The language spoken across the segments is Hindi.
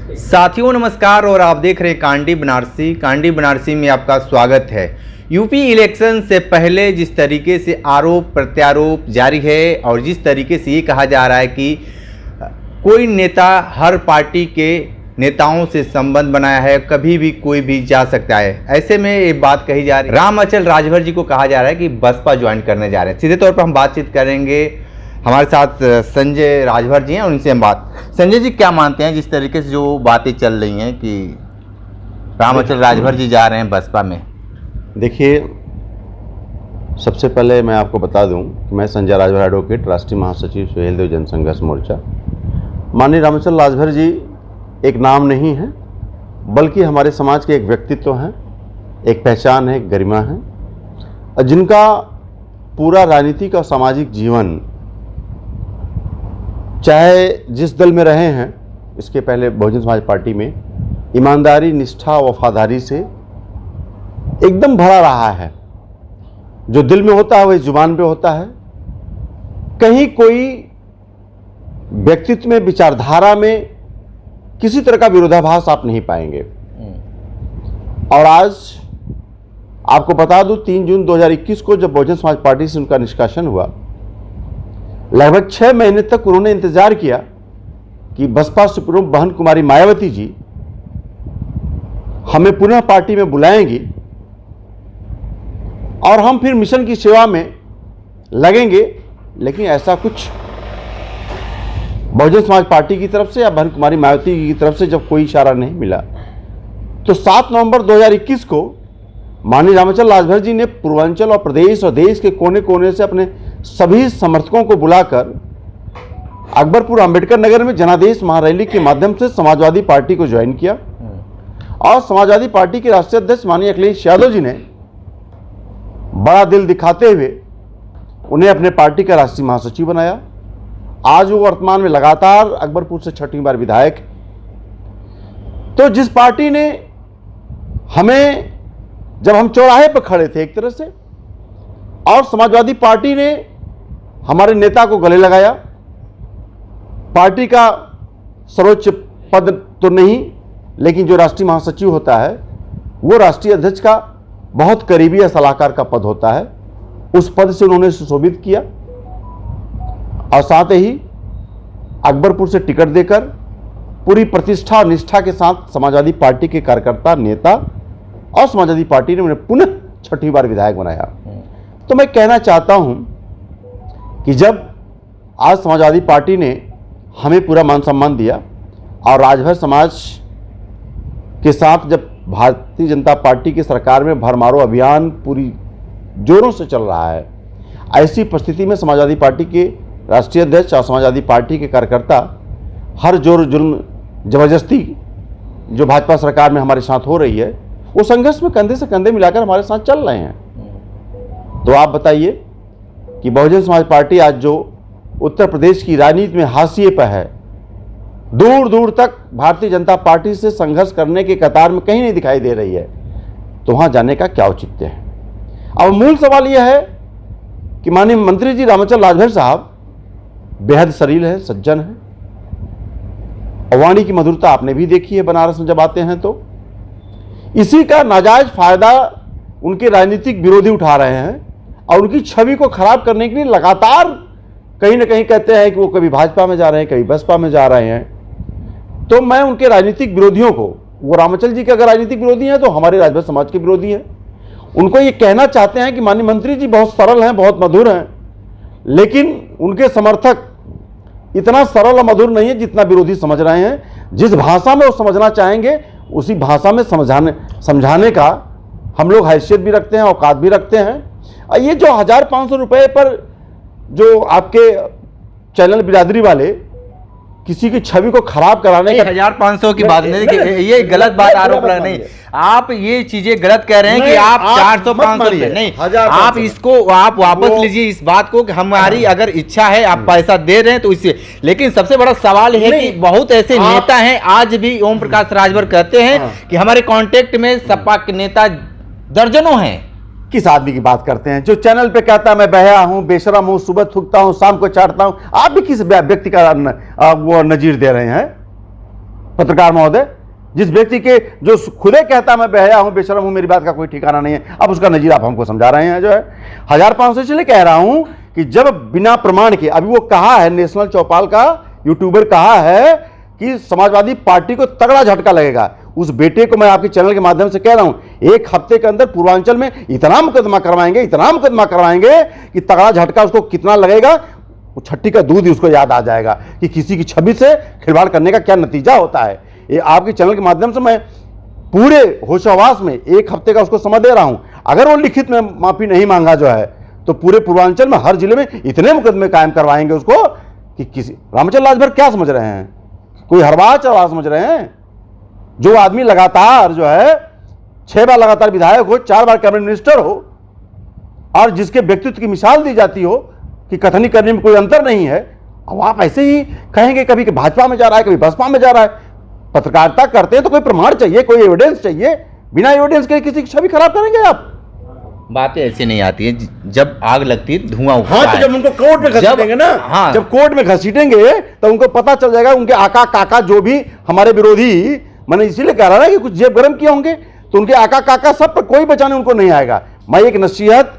साथियों नमस्कार और आप देख रहे हैं कांडी बनारसी। कांडी बनारसी में आपका स्वागत है। यूपी इलेक्शन से पहले जिस तरीके से आरोप प्रत्यारोप जारी है और जिस तरीके से ये कहा जा रहा है कि कोई नेता हर पार्टी के नेताओं से संबंध बनाया है, कभी भी कोई भी जा सकता है, ऐसे में ये बात कही जा रही है। रामअचल राजभर जी को कहा जा रहा है कि बसपा ज्वाइन करने जा रहे हैं। सीधे तौर पर हम बातचीत करेंगे, हमारे साथ संजय राजभर जी हैं और उनसे हम संजय जी क्या मानते हैं जिस तरीके से जो बातें चल रही हैं कि रामअचल राजभर जी जा रहे हैं बसपा में? देखिए, सबसे पहले मैं आपको बता दूं कि मैं संजय राजभर एडवोकेट, राष्ट्रीय महासचिव सुहेलदेव जनसंघर्ष मोर्चा। माननीय रामअचल राजभर जी एक नाम नहीं है, बल्कि हमारे समाज के एक व्यक्तित्व हैं, एक पहचान है, एक गरिमा है, जिनका पूरा राजनीतिक और सामाजिक जीवन, चाहे जिस दल में रहे हैं, इसके पहले बहुजन समाज पार्टी में, ईमानदारी, निष्ठा, वफादारी से एकदम भरा रहा है। जो दिल में होता है वही जुबान पे होता है। कहीं कोई व्यक्तित्व में, विचारधारा में किसी तरह का विरोधाभास आप नहीं पाएंगे। और आज आपको बता दूं, 3 जून 2021 को जब बहुजन समाज पार्टी से उनका निष्कासन हुआ, लगभग 6 महीने तक उन्होंने इंतजार किया कि बसपा सुप्रीमो बहन कुमारी मायावती जी हमें पुनः पार्टी में बुलाएंगी और हम फिर मिशन की सेवा में लगेंगे। लेकिन ऐसा कुछ बहुजन समाज पार्टी की तरफ से या बहन कुमारी मायावती की तरफ से जब कोई इशारा नहीं मिला, तो 7 नवंबर 2021 को माननीय रामअचल राजभर जी ने पूर्वांचल और प्रदेश और देश के कोने कोने से अपने सभी समर्थकों को बुलाकर अकबरपुर अंबेडकर नगर में जनादेश महारैली के माध्यम से समाजवादी पार्टी को ज्वाइन किया। और समाजवादी पार्टी के राष्ट्रीय अध्यक्ष माननीय अखिलेश यादव जी ने बड़ा दिल दिखाते हुए उन्हें अपने पार्टी का राष्ट्रीय महासचिव बनाया। आज वो वर्तमान में लगातार अकबरपुर से 6वीं बार विधायक। तो जिस पार्टी ने हमें, जब हम चौराहे पर खड़े थे एक तरह से, और समाजवादी पार्टी ने हमारे नेता को गले लगाया, पार्टी का सर्वोच्च पद तो नहीं, लेकिन जो राष्ट्रीय महासचिव होता है वो राष्ट्रीय अध्यक्ष का बहुत करीबी या सलाहकार का पद होता है, उस पद से उन्होंने सुशोभित किया। और साथ ही अकबरपुर से टिकट देकर पूरी प्रतिष्ठा और निष्ठा के साथ समाजवादी पार्टी के कार्यकर्ता, नेता और समाजवादी पार्टी ने उन्हें पुनः 6वीं बार विधायक बनाया। तो मैं कहना चाहता हूं कि जब आज समाजवादी पार्टी ने हमें पूरा मान सम्मान दिया और राजभर समाज के साथ जब भारतीय जनता पार्टी की सरकार में भरमारो अभियान पूरी जोरों से चल रहा है, ऐसी परिस्थिति में समाजवादी पार्टी के राष्ट्रीय अध्यक्ष और समाजवादी पार्टी के कार्यकर्ता हर जोर जुल्म जबरदस्ती जो भाजपा सरकार में हमारे साथ हो रही है, वो संघर्ष में कंधे से कंधे मिलाकर हमारे साथ चल रहे हैं। तो आप बताइए कि बहुजन समाज पार्टी आज जो उत्तर प्रदेश की राजनीति में हाशिए पर है, दूर दूर तक भारतीय जनता पार्टी से संघर्ष करने के कतार में कहीं नहीं दिखाई दे रही है, तो वहां जाने का क्या औचित्य है? अब मूल सवाल यह है कि माननीय मंत्री जी रामअचल राजभर साहब बेहद सरील है, सज्जन है, और वाणी की मधुरता आपने भी देखी है बनारस में जब आते हैं तो। इसी का नाजायज फायदा उनके राजनीतिक विरोधी उठा रहे हैं और उनकी छवि को खराब करने के लिए लगातार कहीं ना कहीं कहते हैं कि वो कभी भाजपा में जा रहे हैं, कभी बसपा में जा रहे हैं। तो मैं उनके राजनीतिक विरोधियों को, वो रामअचल जी के अगर राजनीतिक विरोधी हैं तो हमारे राजभर समाज के विरोधी हैं, उनको ये कहना चाहते हैं कि माननीय मंत्री जी बहुत सरल हैं, बहुत मधुर हैं, लेकिन उनके समर्थक इतना सरल और मधुर नहीं है जितना विरोधी समझ रहे हैं। जिस भाषा में वो समझना चाहेंगे उसी भाषा में समझाने का हम लोग हैसियत भी रखते हैं, औकात भी रखते हैं। और ये जो 1500 रुपये पर जो आपके चैनल बिरादरी वाले किसी की छवि को खराब कराने का 1500 की बात नहीं, देखिए ये गलत बात आरोप लगा नहीं, आप ये चीजें गलत कह रहे हैं कि आप 400-500 नहीं, आप इसको आप वापस लीजिए इस बात को कि हमारी अगर इच्छा है, आप पैसा दे रहे हैं तो इससे। लेकिन सबसे बड़ा सवाल है कि बहुत ऐसे नेता हैं, आज भी ओम प्रकाश राजभर कहते हैं कि हमारे कांटेक्ट में सपा के नेता दर्जनों हैं। किस आदमी की बात करते हैं जो चैनल पे कहता है मैं बहया हूं, बेशरम हूं, सुबह थूकता हूं, शाम को चाटता हूं? आप भी किस व्यक्ति का वो नजीर दे रहे हैं? पत्रकार महोदय, जिस व्यक्ति के जो खुले कहता मैं बेहया हूं, बेशरम हूं, मेरी बात का कोई ठिकाना नहीं है, अब उसका नजीर आप हमको समझा रहे हैं। जो है 1500 से कह रहा हूं कि जब बिना प्रमाण के, अभी वो कहा है, नेशनल चौपाल का यूट्यूबर कहा है कि समाजवादी पार्टी को तगड़ा झटका लगेगा। उस बेटे को मैं आपके चैनल के माध्यम से कह रहा हूं, 1 हफ्ते के अंदर पूर्वांचल में इतना मुकदमा करवाएंगे कि तगड़ा झटका उसको कितना लगेगा, वो छठी का दूध ही उसको याद आ जाएगा कि किसी की छवि से खिलवाड़ करने का क्या नतीजा होता है। ये आपके चैनल के माध्यम से मैं पूरे होशावास में 1 हफ्ते का उसको समय दे रहा हूं। अगर वो लिखित में माफी नहीं मांगा जो है, तो पूरे पूर्वांचल में हर जिले में इतने मुकदमे कायम करवाएंगे उसको कि किसी रामचंद्र राजभर क्या समझ रहे हैं, कोई हरवा चढ़ा समझ रहे हैं? जो आदमी लगातार जो है 6 बार लगातार विधायक हो, 4 बार कैबिनेट मिनिस्टर हो, और जिसके व्यक्तित्व की मिसाल दी जाती हो कि कथनी करने में कोई अंतर नहीं है, अब आप ऐसे ही कहेंगे कभी कि भाजपा में जा रहा है, कभी बसपा में जा रहा है। पत्रकारिता करते हैं तो कोई प्रमाण चाहिए, कोई एविडेंस चाहिए। बिना एविडेंस के किसी की छवि खराब करेंगे आप? बातें ऐसे नहीं आती है, जब आग लगती है धुआं उठता हाँ, तो जब उनको कोर्ट में घसीटेंगे ना, हाँ, जब कोर्ट में घसीटेंगे तो उनको पता चल जाएगा, उनके आका काका जो भी हमारे विरोधी, मैंने इसीलिए कह रहा ना कि कुछ जेब गरम किए होंगे, तो उनके आका काका सब पर कोई बचाने उनको नहीं आएगा। मैं एक नसीहत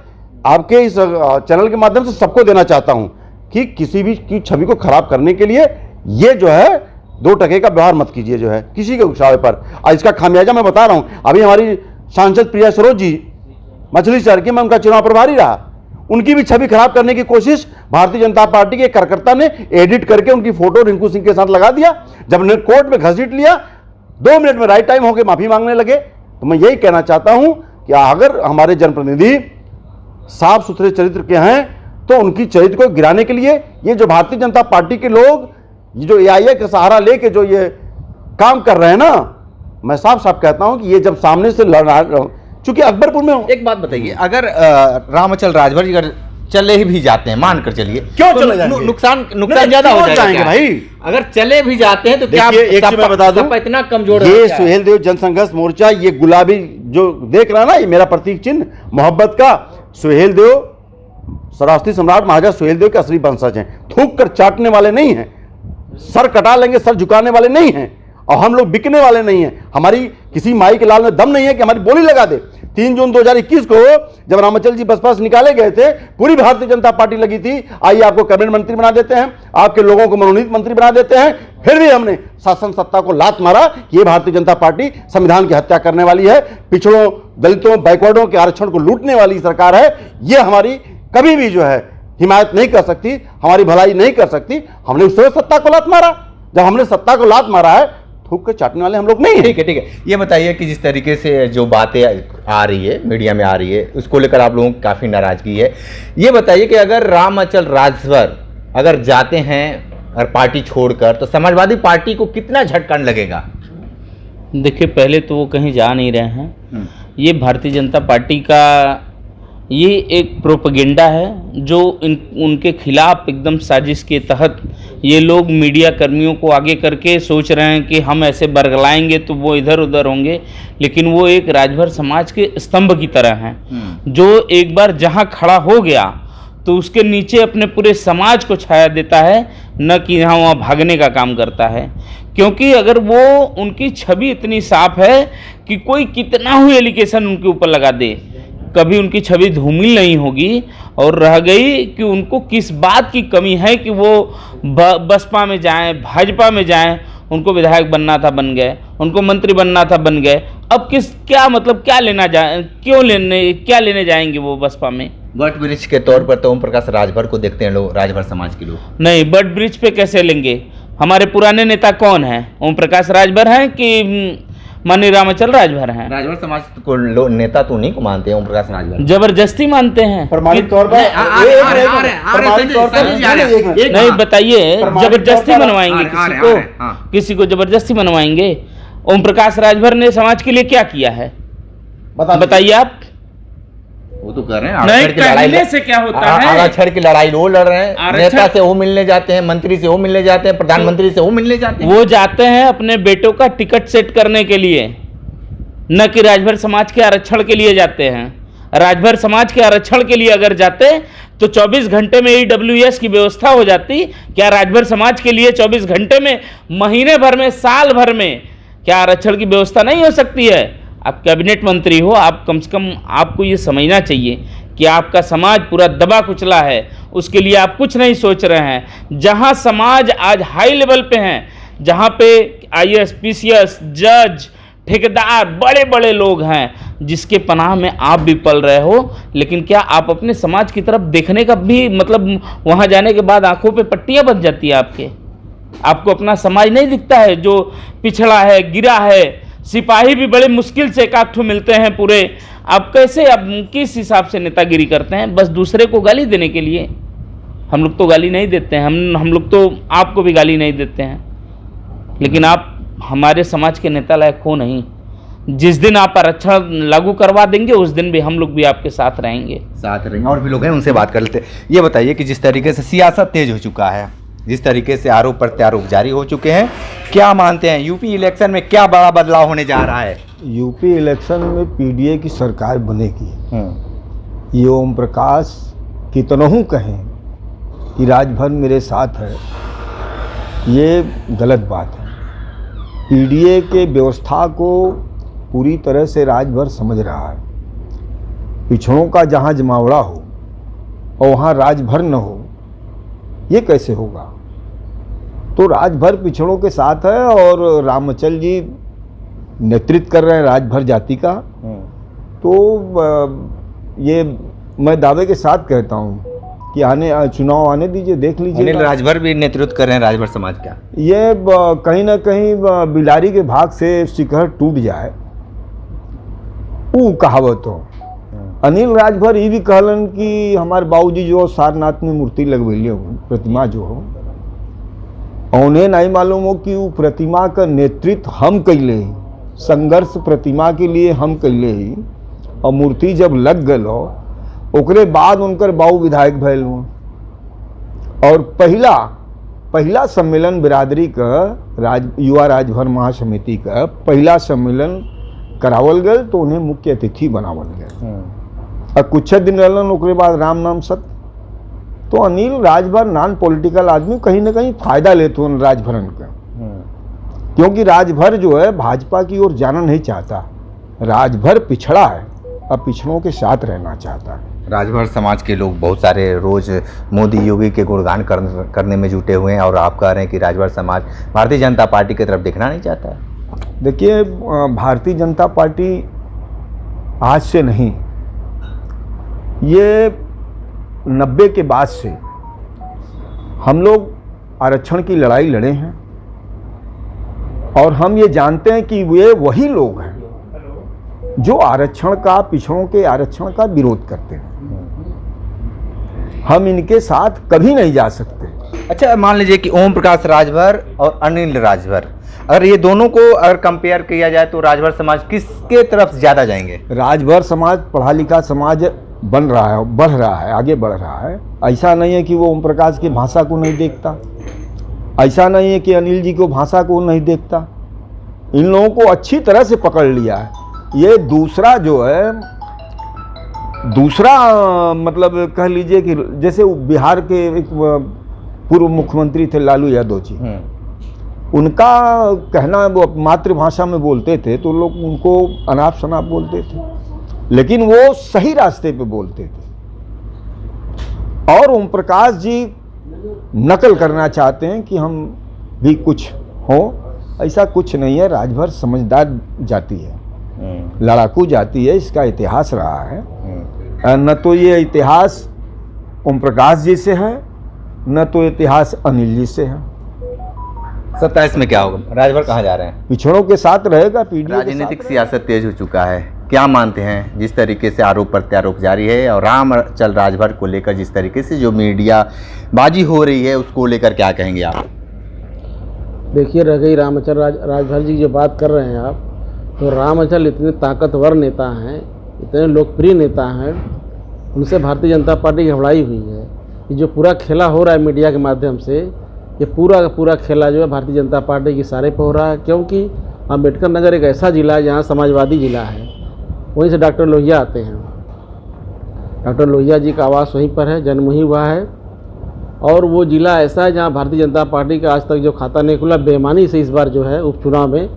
आपके इस चैनल के माध्यम से सबको देना चाहता हूं कि किसी भी की छवि को खराब करने के लिए ये जो है 2 टके का व्यवहार मत कीजिए जो है किसी के उकसावे पर। और इसका खामियाजा मैं बता रहा हूं, अभी हमारी सांसद प्रिया सरोज जी मछली शहर की, मैं उनका चुनाव प्रभारी रहा, उनकी भी छवि खराब करने की कोशिश भारतीय जनता पार्टी के कार्यकर्ता ने एडिट करके उनकी फोटो रिंकू सिंह के साथ लगा दिया। जब उन्हें कोर्ट में घसीट लिया, 2 मिनट में राइट टाइम होकर माफी मांगने लगे। तो मैं यही कहना चाहता हूं कि अगर हमारे जनप्रतिनिधि साफ सुथरे चरित्र के हैं तो उनकी चरित्र को गिराने के लिए ये जो भारतीय जनता पार्टी के लोग ये जो एआईए का सहारा लेके जो ये काम कर रहे हैं ना, मैं साफ साफ कहता हूं कि ये जब सामने से लड़, चूंकि अकबरपुर में एक बात बताइए, अगर रामचल राजभर जी अगर चले भी जाते हैं, मानकर चलिए, क्यों तो चले जाएंगे? नुकसान ज्यादा हो जाएगा भाई। अगर चले भी जाते हैं तो क्या एक चीज मैं बता दूं, इतना कमजोर ये सुहेल देव जनसंघर्ष मोर्चा, ये गुलाबी जो देख रहा है ना, ये मेरा प्रतीक चिन्ह मोहब्बत का, सुहेल देव सरास्ती सम्राट महाराजा सुहेल देव के असली वंशज हैं। थूक कर चाटने वाले नहीं हैं, सर कटा लेंगे, सर झुकाने वाले नहीं हैं, और हम लोग बिकने वाले नहीं हैं। हमारी किसी माई के लाल में दम नहीं है कि हमारी बोली लगा दे। 3 जून 2021 को जब रामचल जी बसपा से निकाले गए थे, पूरी भारतीय जनता पार्टी लगी थी, आइए आपको कैबिनेट मंत्री बना देते हैं, आपके लोगों को मनोनीत मंत्री बना देते हैं। फिर भी हमने शासन सत्ता को लात मारा। ये भारतीय जनता पार्टी संविधान की हत्या करने वाली है, पिछड़ों, दलितों, बैकवर्डों के आरक्षण को लूटने वाली सरकार है। ये हमारी कभी भी जो है हिमायत नहीं कर सकती, हमारी भलाई नहीं कर सकती। हमने उस समय सत्ता को लात मारा। जब हमने सत्ता को लात मारा है, थूक के चाटने वाले हम लोग नहीं हैं। ठीक है। ये बताइए कि जिस तरीके से जो बातें आ रही है, मीडिया में आ रही है, उसको लेकर आप लोगों की काफ़ी नाराजगी है। ये बताइए कि अगर रामचल राजभर अगर जाते हैं और पार्टी छोड़कर, तो समाजवादी पार्टी को कितना झटका लगेगा? देखिए, पहले तो वो कहीं जा नहीं रहे हैं। ये भारतीय जनता पार्टी का ये एक प्रोपेगेंडा है जो उनके खिलाफ एकदम साजिश के तहत ये लोग मीडिया कर्मियों को आगे करके सोच रहे हैं कि हम ऐसे बरगलाएंगे तो वो इधर उधर होंगे, लेकिन वो एक राजभर समाज के स्तंभ की तरह हैं जो एक बार जहां खड़ा हो गया तो उसके नीचे अपने पूरे समाज को छाया देता है, न कि यहाँ वहाँ भागने का काम करता है। क्योंकि अगर वो उनकी छवि इतनी साफ है कि कोई कितना ही एलिगेशन उनके ऊपर लगा दे, कभी उनकी छवि धूमिल नहीं होगी। और रह गई कि उनको किस बात की कमी है कि वो बसपा में जाएं, भाजपा में जाएं, उनको विधायक बनना था बन गए, उनको मंत्री बनना था बन गए। अब क्या मतलब क्या लेने जाएंगे वो बसपा में? बट ब्रिज के तौर पर तो ओम प्रकाश राजभर को देखते हैं लोग, राजभर समाज के लोग। नहीं, बट ब्रिज पे कैसे लेंगे? हमारे पुराने नेता कौन है? ओम प्रकाश राजभर हैं कि माननीय रामचल राजभर हैं? राजभर समाज को नेता तो नहीं को मानते हैं ओम प्रकाश राजभर, जबरदस्ती मानते हैं। प्रमाणिक तौर पर नहीं, बताइए, जबरदस्ती मनवाएंगे किसी को जबरदस्ती मनवाएंगे? ओम प्रकाश राजभर ने समाज के लिए क्या किया है बताइए आप। वो तो कर रहे हैं, नहीं, कहने से क्या होता है? आरक्षण की लड़ाई वो लड़ रहे हैं, नेता से वो मिलने जाते हैं, मंत्री से वो मिलने जाते हैं, प्रधानमंत्री से वो मिलने जाते हैं। वो जाते हैं अपने बेटों का टिकट सेट करने के लिए, न कि राजभर समाज के आरक्षण के लिए जाते हैं। राजभर समाज के आरक्षण के लिए अगर जाते तो 24 घंटे में EWS की व्यवस्था हो जाती। क्या राजभर समाज के लिए 24 घंटे में, महीने भर में, साल भर में क्या आरक्षण की व्यवस्था नहीं हो सकती है? आप कैबिनेट मंत्री हो, आप कम से कम आपको ये समझना चाहिए कि आपका समाज पूरा दबा कुचला है, उसके लिए आप कुछ नहीं सोच रहे हैं। जहाँ समाज आज हाई लेवल पे हैं, जहाँ पे IAS, PCS, जज, ठेकेदार, बड़े बड़े लोग हैं, जिसके पनाह में आप भी पल रहे हो, लेकिन क्या आप अपने समाज की तरफ देखने का भी मतलब वहाँ जाने के बाद आंखों पे पट्टियाँ बन जाती है आपके? आपको अपना समाज नहीं दिखता है जो पिछड़ा है, गिरा है? सिपाही भी बड़े मुश्किल से एक ठो मिलते हैं पूरे। आप कैसे, आप किस हिसाब से नेतागिरी करते हैं? बस दूसरे को गाली देने के लिए? हम लोग तो गाली नहीं देते हैं, हम लोग तो आपको भी गाली नहीं देते हैं, लेकिन आप हमारे समाज के नेता लायक हो नहीं। जिस दिन आप आरक्षण लागू करवा देंगे उस दिन भी हम लोग भी आपके साथ रहेंगे। और भी लोग हैं, उनसे बात कर लेते हैं। ये बताइए कि जिस तरीके से सियासत तेज हो चुका है, जिस तरीके से आरोप प्रत्यारोप जारी हो चुके हैं, क्या मानते हैं यूपी इलेक्शन में क्या बड़ा बदलाव होने जा रहा है? यूपी इलेक्शन में PDA की सरकार बनेगी। ये ओम प्रकाश कितनों कहें कि राजभर मेरे साथ है, ये गलत बात है। PDA के व्यवस्था को पूरी तरह से राजभर समझ रहा है। पिछड़ों का जहाँ जमावड़ा हो और वहाँ राजभर न हो, ये कैसे होगा? तो राजभर पिछड़ों के साथ है और रामचल जी नेतृत्व कर रहे हैं राजभर जाति का। तो ये मैं दावे के साथ कहता हूँ कि चुनाव आने दीजिए, देख लीजिए। अनिल राजभर भी नेतृत्व कर रहे हैं राजभर समाज का। ये कहीं ना कहीं बिलारी के भाग से शिखर टूट जाए, वो कहावत हो। अनिल राजभर ये भी कहलन कि हमारे बाबूजी जो सारनाथ में मूर्ति लगवैले हो, प्रतिमा जो हो, उन्हें नहीं मालूम हो कि वो प्रतिमा का नेतृत्व हम कैले ही, संघर्ष प्रतिमा के लिए हम कैले ही, और मूर्ति जब लग गल हो ओकरे बाद उनकर बाबू विधायक भैल हो। और पहला सम्मेलन बिरादरी का युवा राजभर महासमिति का पहला सम्मेलन करावल गल तो उन्हें मुख्य अतिथि बनावल गया। और कुछ दिन रहलन ओकरे बाद राम नाम सत्य। तो अनिल राजभर नॉन पॉलिटिकल आदमी कहीं ना कहीं फायदा लेते हैं राजभरन का, क्योंकि राजभर जो है भाजपा की ओर जाना नहीं चाहता। राजभर पिछड़ा है और पिछड़ों के साथ रहना चाहता है। राजभर समाज के लोग बहुत सारे रोज मोदी योगी के गुणगान करने में जुटे हुए हैं, और आप कह रहे हैं कि राजभर समाज भारतीय जनता पार्टी की तरफ देखना नहीं चाहता है। देखिए, भारतीय जनता पार्टी आज से नहीं, ये 90 के बाद से हम लोग आरक्षण की लड़ाई लड़े हैं, और हम ये जानते हैं कि वे वही लोग हैं जो आरक्षण का, पिछड़ों के आरक्षण का विरोध करते हैं। हम इनके साथ कभी नहीं जा सकते। अच्छा, मान लीजिए कि ओम प्रकाश राजभर और अनिल राजभर, अगर ये दोनों को अगर कंपेयर किया जाए तो राजभर समाज किसके तरफ ज़्यादा जाएंगे? राजभर समाज पढ़ा लिखा समाज बन रहा है, बढ़ रहा है, आगे बढ़ रहा है। ऐसा नहीं है कि वो ओम प्रकाश की भाषा को नहीं देखता, ऐसा नहीं है कि अनिल जी को भाषा को नहीं देखता। इन लोगों को अच्छी तरह से पकड़ लिया है। ये दूसरा जो है, दूसरा मतलब कह लीजिए कि जैसे बिहार के एक पूर्व मुख्यमंत्री थे लालू यादव जी, उनका कहना वो मातृभाषा में बोलते थे तो लोग उनको अनाप शनाप बोलते थे, लेकिन वो सही रास्ते पे बोलते थे। और ओम प्रकाश जी नकल करना चाहते हैं कि हम भी कुछ हों, ऐसा कुछ नहीं है। राजभर समझदार जाति है, लड़ाकू जाति है, इसका इतिहास रहा है। न तो ये इतिहास ओम प्रकाश जी से है, न तो इतिहास अनिल जी से है। 27 में क्या होगा? राजभर कहाँ जा रहे हैं? पिछड़ों के साथ रहेगा। PDA राजनीतिक सियासत तेज हो चुका है, क्या मानते हैं जिस तरीके से आरोप प्रत्यारोप जारी है, और रामचल राजभर को लेकर जिस तरीके से जो मीडिया बाजी हो रही है उसको लेकर क्या कहेंगे आप? देखिए, रह गई रामचल राजभर जी की जो बात कर रहे हैं आप, तो रामचल इतने ताकतवर नेता हैं, इतने लोकप्रिय नेता हैं, उनसे भारतीय जनता पार्टी घबराई हुई है। ये जो पूरा खेला हो रहा है मीडिया के माध्यम से, ये पूरा का पूरा खेला जो है भारतीय जनता पार्टी के इशारे पर हो रहा है। क्योंकि अम्बेडकर नगर एक ऐसा ज़िला है जहाँ समाजवादी ज़िला है, वहीं से डॉक्टर लोहिया आते हैं, डॉक्टर लोहिया जी का आवास वहीं पर है, जन्म ही हुआ है। और वो जिला ऐसा है जहाँ भारतीय जनता पार्टी का आज तक जो खाता नहीं खुला, बेईमानी से इस बार जो है उपचुनाव में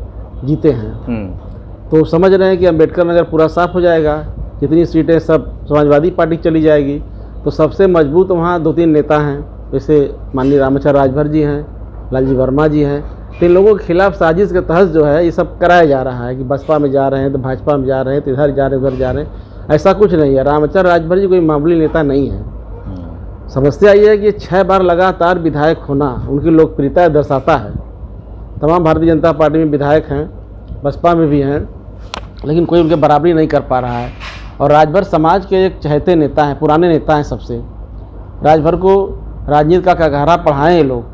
जीते हैं। तो समझ रहे हैं कि अम्बेडकर नगर पूरा साफ हो जाएगा, जितनी सीटें सब समाजवादी पार्टी चली जाएगी। तो सबसे मजबूत वहाँ 2-3 नेता हैं, जैसे माननीय रामाचार राजभर जी हैं, लालजी वर्मा जी हैं। तो इन लोगों के खिलाफ साजिश के तहत जो है ये सब कराया जा रहा है कि बसपा में जा रहे हैं तो भाजपा में जा रहे हैं, तो इधर जा रहे हैं उधर जा रहे हैं। ऐसा कुछ नहीं है। रामाचार राजभर जी कोई मामूली नेता नहीं है। समस्या ये है कि 6 बार लगातार विधायक होना उनकी लोकप्रियता दर्शाता है। तमाम भारतीय जनता पार्टी में विधायक हैं, बसपा में भी हैं, लेकिन कोई उनके बराबरी नहीं कर पा रहा है। और राजभर समाज के एक चहेते नेता हैं, पुराने नेता हैं सबसे। राजभर को राजनीति का गहरा पढ़ाएं ये लोग,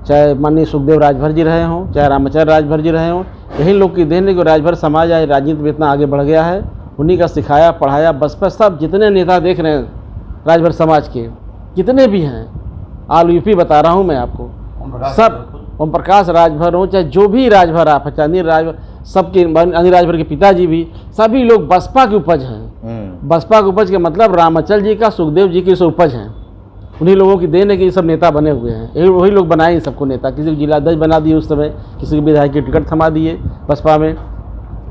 चाहे माननीय सुखदेव राजभर जी रहे हों, चाहे रामाचार राजभर जी रहे हों। यही लोग की देन है कि राजभर समाज आज राजनीति में इतना आगे बढ़ गया है। उन्हीं का सिखाया पढ़ाया बसपा सब जितने नेता देख रहे हैं राजभर समाज के, जितने भी हैं, ऑल यूपी बता रहा हूँ मैं आपको, सब ओम प्रकाश राजभर हो, चाहे जो भी राजभर आप, अनिल राजभर, सबके, अनिल राजभर के पिताजी भी, सभी लोग बसपा की उपज हैं। बसपा की उपज के मतलब रामाचल जी का, सुखदेव जी की उपज हैं। उन्हीं लोगों की देन है कि ये सब नेता बने हुए हैं। यही वही लोग बनाए इन सबको नेता। किसी को जिलाध्यक्ष बना दिए उस समय, किसी को विधायक की टिकट थमा दिए बसपा में,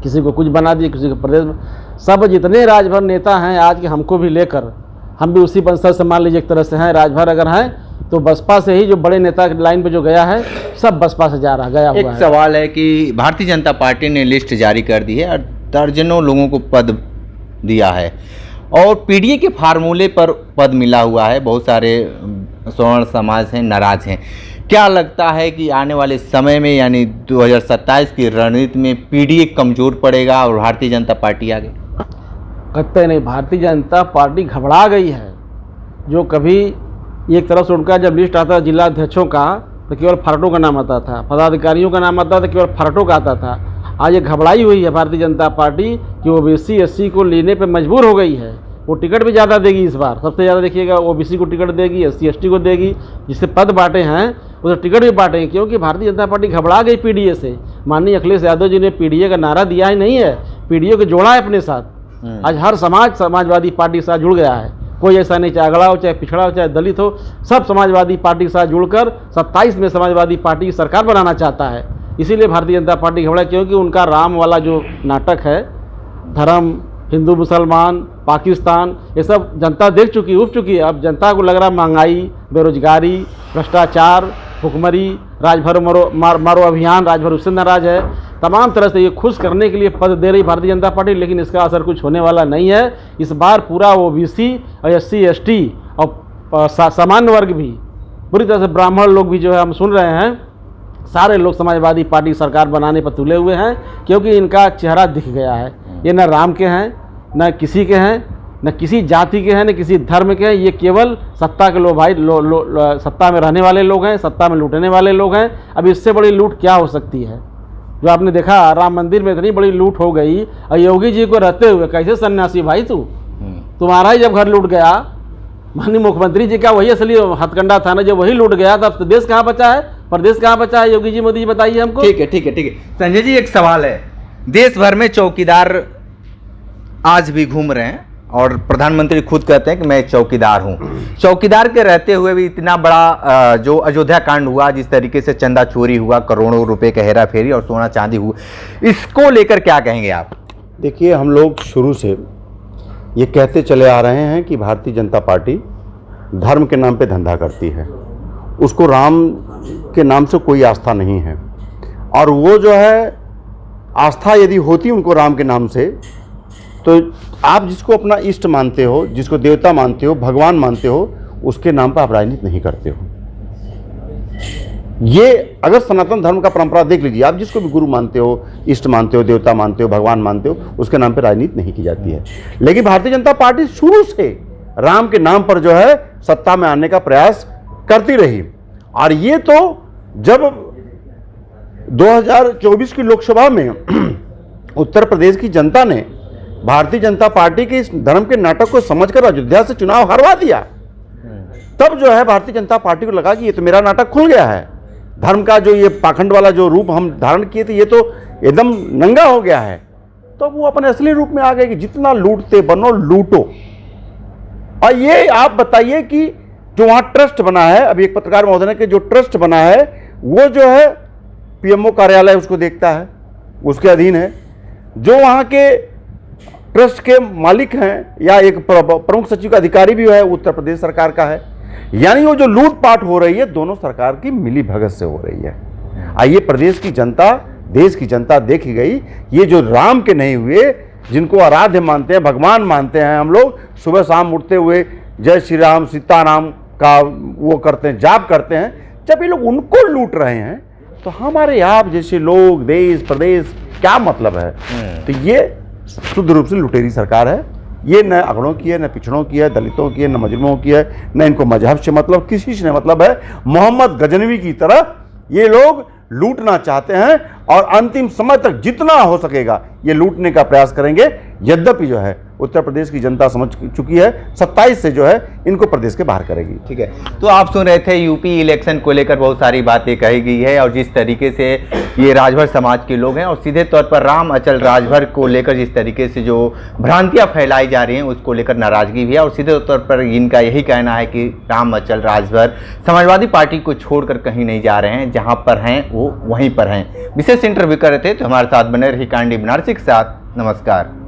किसी को कुछ बना दिए, किसी को प्रदेश में। सब जितने राजभर नेता हैं आज के, हमको भी लेकर, हम भी उसी वंशज से मान लीजिए एक तरह से हैं। राजभर अगर हैं तो बसपा से ही, जो बड़े नेता लाइन पे जो गया है सब बसपा से गया हुआ है। एक सवाल है कि भारतीय जनता पार्टी ने लिस्ट जारी कर दी है और दर्जनों लोगों को पद दिया है और पीडीए के फार्मूले पर पद मिला हुआ है। बहुत सारे सवर्ण समाज हैं, नाराज हैं। क्या लगता है कि आने वाले समय में यानी 2027 की रणनीति में पीडीए कमजोर पड़ेगा और भारतीय जनता पार्टी आगे? कतई नहीं, भारतीय जनता पार्टी घबरा गई है। जो कभी एक तरफ से उनका जब लिस्ट आता था जिला अध्यक्षों का तो केवल फरटों का नाम आता था, पदाधिकारियों का नाम आता था केवल फरटों का आता था। आज ये घबराई हुई है भारतीय जनता पार्टी कि ओबीसी एससी को लेने पे मजबूर हो गई है। वो टिकट भी ज़्यादा देगी इस बार, सबसे ज़्यादा देखिएगा ओबीसी को टिकट देगी, एससी एसटी को देगी। जिससे पद बांटे हैं उसे टिकट भी बांटेंगे, क्योंकि भारतीय जनता पार्टी घबरा गई पीडीए से। माननीय अखिलेश यादव जी ने पीडीए का नारा दिया ही नहीं है, पीडीए को जोड़ा है अपने साथ। आज हर समाज समाजवादी पार्टी के साथ जुड़ गया है। कोई ऐसा नहीं, चाहे अगड़ा हो, चाहे पिछड़ा हो, चाहे दलित हो, सब समाजवादी पार्टी के साथ जुड़कर 27 में समाजवादी पार्टी की सरकार बनाना चाहता है। इसीलिए भारतीय जनता पार्टी घबरा, क्योंकि उनका राम वाला जो नाटक है, धर्म, हिंदू मुसलमान, पाकिस्तान, ये सब जनता देख चुकी, उब चुकी है। अब जनता को लग रहा महंगाई, बेरोजगारी, भ्रष्टाचार, भुखमरी, राजभर मारो अभियान, राजभर उससे नाराज है। तमाम तरह से ये खुश करने के लिए पद दे रही भारतीय जनता पार्टी, लेकिन इसका असर कुछ होने वाला नहीं है। इस बार पूरा ओबीसी और एससी एसटी और सामान्य वर्ग भी, पूरी तरह से ब्राह्मण लोग भी जो है, हम सुन रहे हैं, सारे लोग समाजवादी पार्टी सरकार बनाने पर तुले हुए हैं, क्योंकि इनका चेहरा दिख गया है। ये न राम के हैं, न किसी के हैं, न किसी जाति के हैं, न किसी धर्म के हैं। ये केवल सत्ता के लोभाई सत्ता में रहने वाले लोग हैं, सत्ता में लूटने वाले लोग हैं। अब इससे बड़ी लूट क्या हो सकती है? जो आपने देखा राम मंदिर में इतनी बड़ी लूट हो गई, और योगी जी को रहते हुए कैसे सन्यासी भाई तुम्हारा ही जब घर लूट गया, माननीय मुख्यमंत्री जी का वही असली हथकंडा था ना, जब वही लूट गया तब तो देश कहाँ बचा है, प्रदेश कहाँ बचा है? योगी जी, मोदी जी बताइए हमको। ठीक है संजय जी, एक सवाल है। देश भर में चौकीदार आज भी घूम रहे हैं और प्रधानमंत्री खुद कहते हैं कि मैं चौकीदार हूं। चौकीदार के रहते हुए भी इतना बड़ा जो अयोध्या कांड हुआ, जिस तरीके से चंदा चोरी हुआ, करोड़ों रुपए का हेरा फेरी और सोना चांदी हुआ, इसको लेकर क्या कहेंगे आप? देखिए, हम लोग शुरू से ये कहते चले आ रहे हैं कि भारतीय जनता पार्टी धर्म के नाम पे धंधा करती है, उसको राम के नाम से कोई आस्था नहीं है। और वो जो है आस्था यदि होती उनको राम के नाम से, तो आप जिसको अपना इष्ट मानते हो, जिसको देवता मानते हो, भगवान मानते हो, उसके नाम पर आप राजनीति नहीं करते हो। ये अगर सनातन धर्म का परंपरा देख लीजिए, आप जिसको भी गुरु मानते हो, इष्ट मानते हो, देवता मानते हो, भगवान मानते हो, उसके नाम पर राजनीति नहीं की जाती है। लेकिन भारतीय जनता पार्टी शुरू से राम के नाम पर जो है सत्ता में आने का प्रयास करती रही। और ये तो जब 2024 की लोकसभा में उत्तर प्रदेश की जनता ने भारतीय जनता पार्टी के इस धर्म के नाटक को समझकर अयोध्या से चुनाव हरवा दिया, तब जो है भारतीय जनता पार्टी को लगा कि ये तो मेरा नाटक खुल गया है। धर्म का जो ये पाखंड वाला जो रूप हम धारण किए थे, ये तो एकदम नंगा हो गया है। तो वो अपने असली रूप में आ गए कि जितना लूटते बनो लूटो। और ये आप बताइए कि जो वहां ट्रस्ट बना है, अभी एक पत्रकार महोदय ने कि जो ट्रस्ट बना है वो जो है पीएमओ कार्यालय उसको देखता है, उसके अधीन है। जो वहां के ट्रस्ट के मालिक हैं या एक प्रमुख सचिव का अधिकारी भी है, उत्तर प्रदेश सरकार का है। यानी वो जो लूटपाट हो रही है दोनों सरकार की मिली भगत से हो रही है। आइए प्रदेश की जनता, देश की जनता देखी गई, ये जो राम के नहीं हुए, जिनको आराध्य मानते हैं, भगवान मानते हैं हम लोग, सुबह शाम उठते हुए जय श्री राम सीताराम का वो करते हैं, जाप करते हैं, जब ये लोग उनको लूट रहे हैं तो हमारे आप जैसे लोग, देश प्रदेश क्या मतलब है। तो ये शुद्ध रूप से लुटेरी सरकार है। ये न अगड़ों की है, न पिछड़ों की है, दलितों की है, न मजलूमों की है, न इनको मजहब से मतलब, किसी से मतलब है। मोहम्मद गजनवी की तरह ये लोग लूटना चाहते हैं और अंतिम समय तक जितना हो सकेगा ये लूटने का प्रयास करेंगे। यद्यपि जो है उत्तर प्रदेश की जनता समझ चुकी है, 27 से जो है इनको प्रदेश के बाहर करेगी। ठीक है, तो आप सुन रहे थे यूपी इलेक्शन को लेकर बहुत सारी बातें कही गई है और जिस तरीके से ये राजभर समाज के लोग हैं और सीधे तौर पर राम अचल राजभर को लेकर जिस तरीके से जो भ्रांतियां फैलाई जा रही हैं उसको लेकर नाराजगी भी है और सीधे तौर पर इनका यही कहना है कि राम अचल राजभर समाजवादी पार्टी को छोड़कर कहीं नहीं जा रहे हैं, जहाँ पर हैं वो वहीं पर हैं। विशेष इंटरव्यू कर रहे थे, तो हमारे साथ बने रही कांडी बनारसी के साथ। नमस्कार।